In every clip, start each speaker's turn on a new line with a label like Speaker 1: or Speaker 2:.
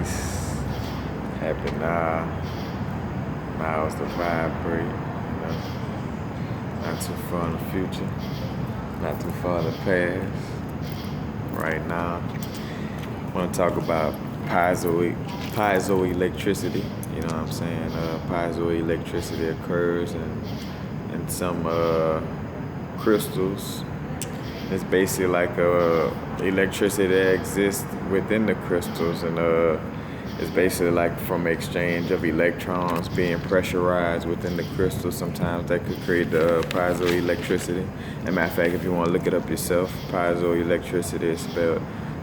Speaker 1: nice, happy now. Now's the vibrate, not too far in the future, not too far in the past. Right now, I want to talk about piezoelectricity. You know what I'm saying? Piezoelectricity occurs in some crystals. It's basically like electricity that exists within the crystals, and it's basically like from exchange of electrons being pressurized within the crystal. Sometimes that could create the piezoelectricity. As a matter of fact, if you want to look it up yourself, piezoelectricity is spelled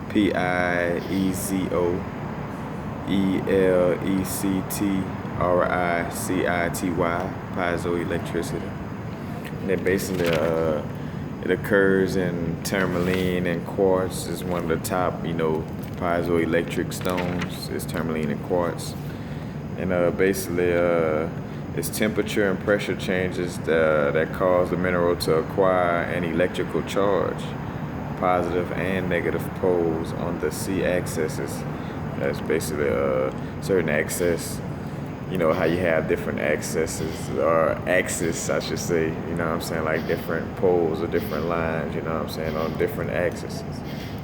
Speaker 1: Piezoelectricity, piezoelectricity. And it basically it occurs in tourmaline and quartz. Is one of the top, piezoelectric stones. Is tourmaline and quartz, and basically it's temperature and pressure changes that cause the mineral to acquire an electrical charge, positive and negative poles on the c-axis. That's basically a certain axis. You know how you have different axes, or axis, I should say. You know what I'm saying? Like different poles or different lines. You know what I'm saying? On different axes.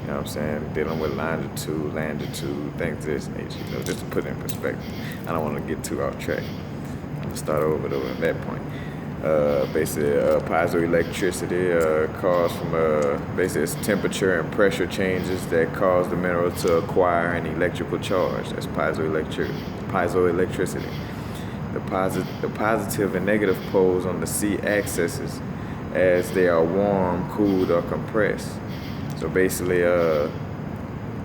Speaker 1: You know what I'm saying? Dealing with longitude, latitude, things of this nature. Just to put it in perspective. I don't want to get too off track. I'm gonna start over though at that point. Basically, piezoelectricity caused from basically it's temperature and pressure changes that cause the mineral to acquire an electrical charge. That's piezoelectricity. The positive and negative poles on the c-axis as they are warm, cooled, or compressed. So basically,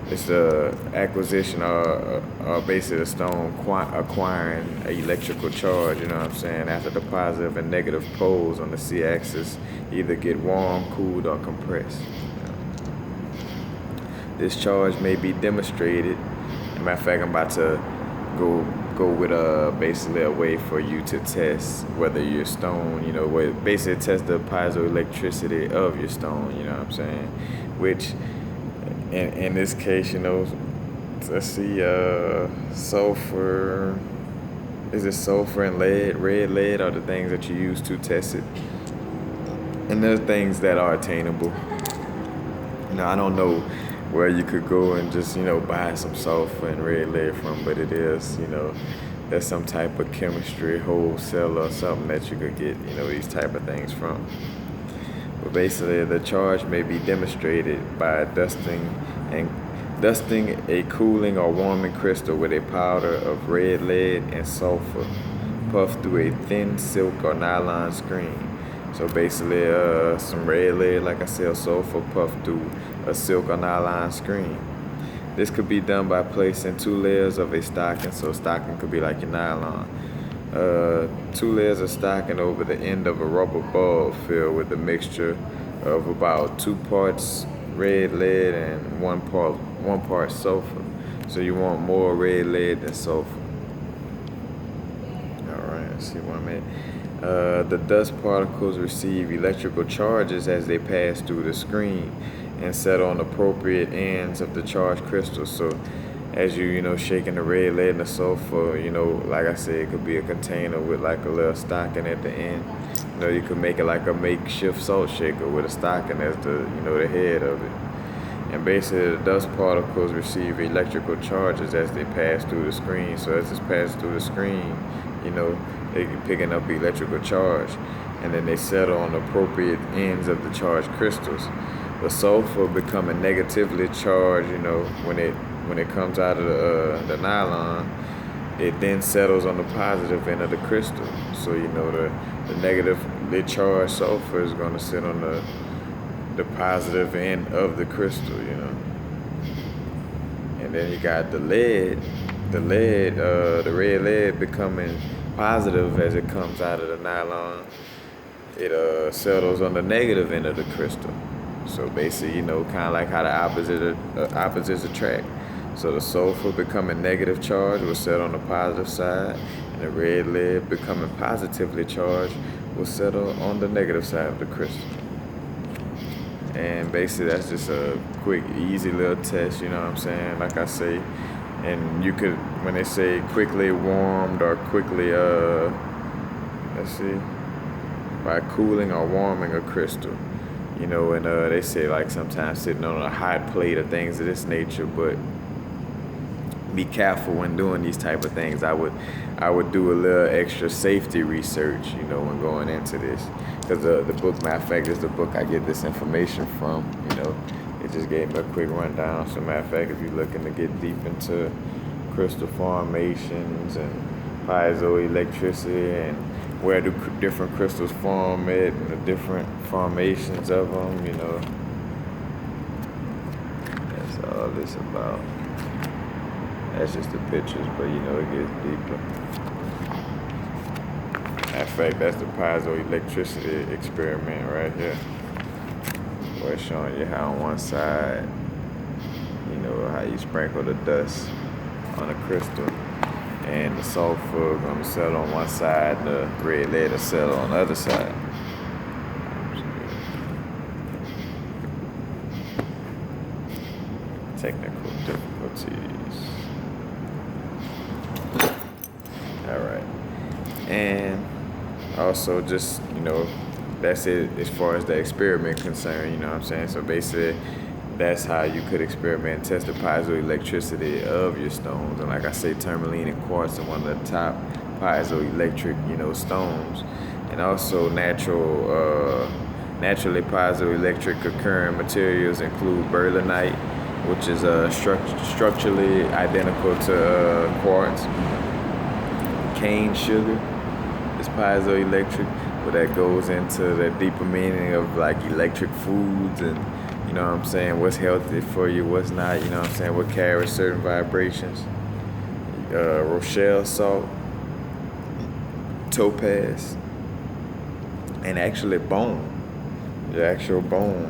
Speaker 1: it's the acquisition or basically the stone acquiring an electrical charge, you know what I'm saying, after the positive and negative poles on the c-axis either get warm, cooled, or compressed. This charge may be demonstrated. As a matter of fact, I'm about to go with basically a way for you to test whether your stone, basically test the piezoelectricity of your stone, you know what I'm saying, which in this case, let's see, sulfur. Is it sulfur and lead? Red lead are the things that you use to test it. And there's things that are attainable. I don't know where you could go and just, buy some sulfur and red lead from, but it is, there's some type of chemistry, wholesale or something that you could get, these type of things from. But basically, the charge may be demonstrated by dusting a cooling or warming crystal with a powder of red lead and sulfur puffed through a thin silk or nylon screen. So basically, some red lead, like I said, sulfur puffed through a silk or nylon screen. This could be done by placing 2 layers of a stocking. So stocking could be like your nylon. 2 layers of stocking over the end of a rubber bulb filled with a mixture of about 2 parts red lead and 1 part sulfur. So you want more red lead than sulfur. Alright, let's see where I'm at. The dust particles receive electrical charges as they pass through the screen and settle on appropriate ends of the charged crystals. So as you shaking the red lead and the sulfur, like I said, it could be a container with like a little stocking at the end. You could make it like a makeshift salt shaker with a stocking as the the head of it. And basically, the dust particles receive electrical charges as they pass through the screen. So as it's passing through the screen, they're picking up electrical charge, and then they settle on appropriate ends of the charged crystals. The sulfur becoming negatively charged, when it comes out of the nylon, it then settles on the positive end of the crystal. So the negatively charged sulfur is going to sit on the positive end of the crystal, And then you got the red lead becoming positive as it comes out of the nylon. It settles on the negative end of the crystal. So basically, kind of like how the opposites attract. So the sulfur becoming negative charged will set on the positive side, and the red lead becoming positively charged will settle on the negative side of the crystal. And basically, that's just a quick, easy little test, you know what I'm saying? Like I say, And you could, when they say quickly warmed or quickly, let's see, by cooling or warming a crystal, and they say like sometimes sitting on a hot plate or things of this nature. But be careful when doing these type of things. I would do a little extra safety research, when going into this, because the book, matter of fact, is the book I get this information from. It just gave me a quick rundown. So matter of fact, if you're looking to get deep into crystal formations and piezoelectricity and where do different crystals form it and the different formations of them, that's all this about. That's just the pictures, but it gets deeper. Matter of fact, that's the piezoelectricity experiment right here. Where it's showing you how on one side, how you sprinkle the dust on a crystal, and the sulfur gonna settle on one side, the red lead will settle on the other side. Technical difficulties. All right, and also just that's it as far as the experiment concerned. You know what I'm saying? So basically, that's how you could experiment and test the piezoelectricity of your stones. And like I say, tourmaline and quartz are one of the top piezoelectric, stones. And also naturally piezoelectric occurring materials include berlinite, which is structurally identical to quartz. Cane sugar is piezoelectric, but that goes into the deeper meaning of like electric foods and what's healthy for you, what's not, what carries certain vibrations. Rochelle salt, topaz, and actually bone. The actual bone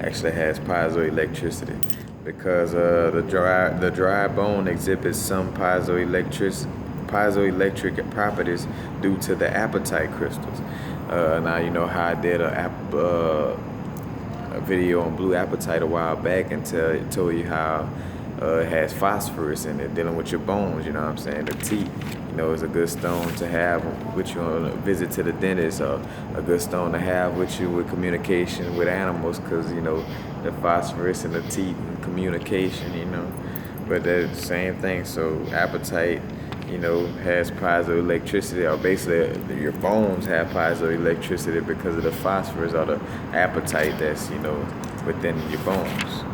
Speaker 1: actually has piezoelectricity because the dry bone exhibits some piezoelectric properties due to the apatite crystals. Now you know how I did a video on blue apatite a while back and told you how it has phosphorus in it, dealing with your bones. The teeth, is a good stone to have with you on a visit to the dentist, or a good stone to have with you with communication with animals, because the phosphorus in the teeth and communication. But they're the same thing. So apatite, has piezoelectricity, or basically your bones have piezoelectricity because of the phosphorus or the apatite that's, within your bones.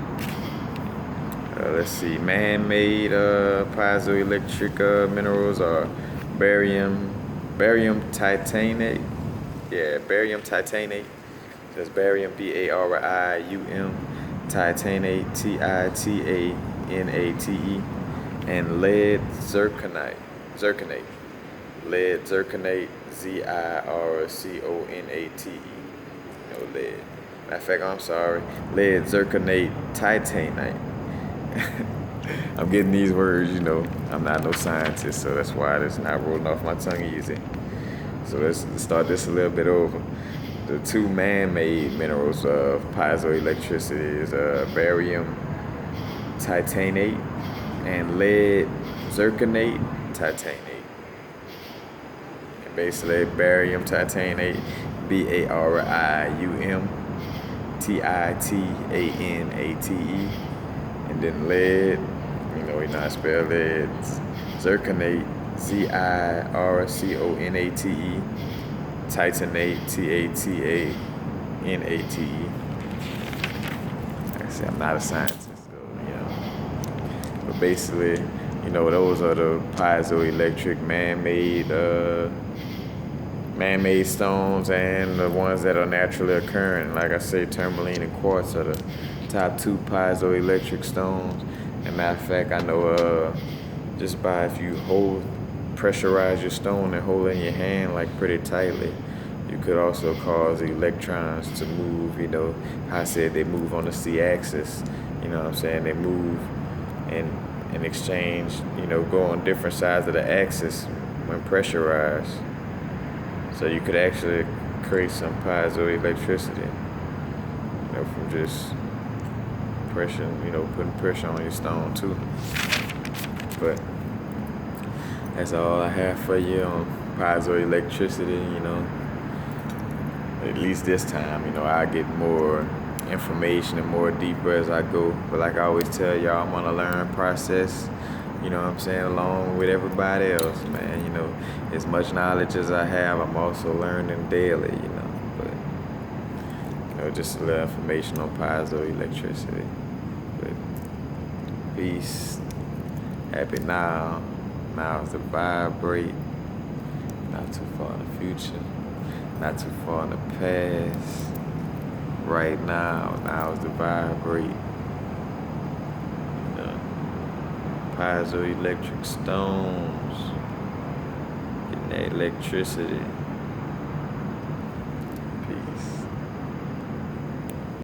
Speaker 1: Let's see, man-made piezoelectric minerals are barium titanate. Yeah, barium titanate. That's barium, barium, titanate, titanate, and lead zirconate. Lead zirconate, zirconate. No lead. Matter of fact, I'm sorry. Lead zirconate titanate. I'm getting these words, I'm not no scientist, so that's why it's not rolling off my tongue easy. So let's start this a little bit over. The two man-made minerals of piezoelectricity is barium titanate and lead zirconate titanate. And basically, barium titanate, barium titanate, and then lead, we not spell lead, zirconate, zirconate, titanate, tatanate. Like I said, I'm not a scientist, so, but basically, those are the piezoelectric man-made stones, and the ones that are naturally occurring. Like I say, tourmaline and quartz are the top two piezoelectric stones. And matter of fact, I know just by if you pressurize your stone and hold it in your hand like pretty tightly, you could also cause electrons to move. How I said they move on the C-axis. They move in exchange, go on different sides of the axis when pressurized. So you could actually create some piezoelectricity, from just pressure, putting pressure on your stone too. But that's all I have for you on piezoelectricity, you know. At least this time, you know, I get more information and more deeper as I go. But like I always tell y'all, I'm on a learn process, you know what I'm saying, along with everybody else, man. You know, as much knowledge as I have, I'm also learning daily, you know. But, you know, just a little information on piezoelectricity. But peace. Happy now. Now is to vibrate. Not too far in the future. Not too far in the past. Right now is to vibrate. You know, piezoelectric stones. Getting that electricity.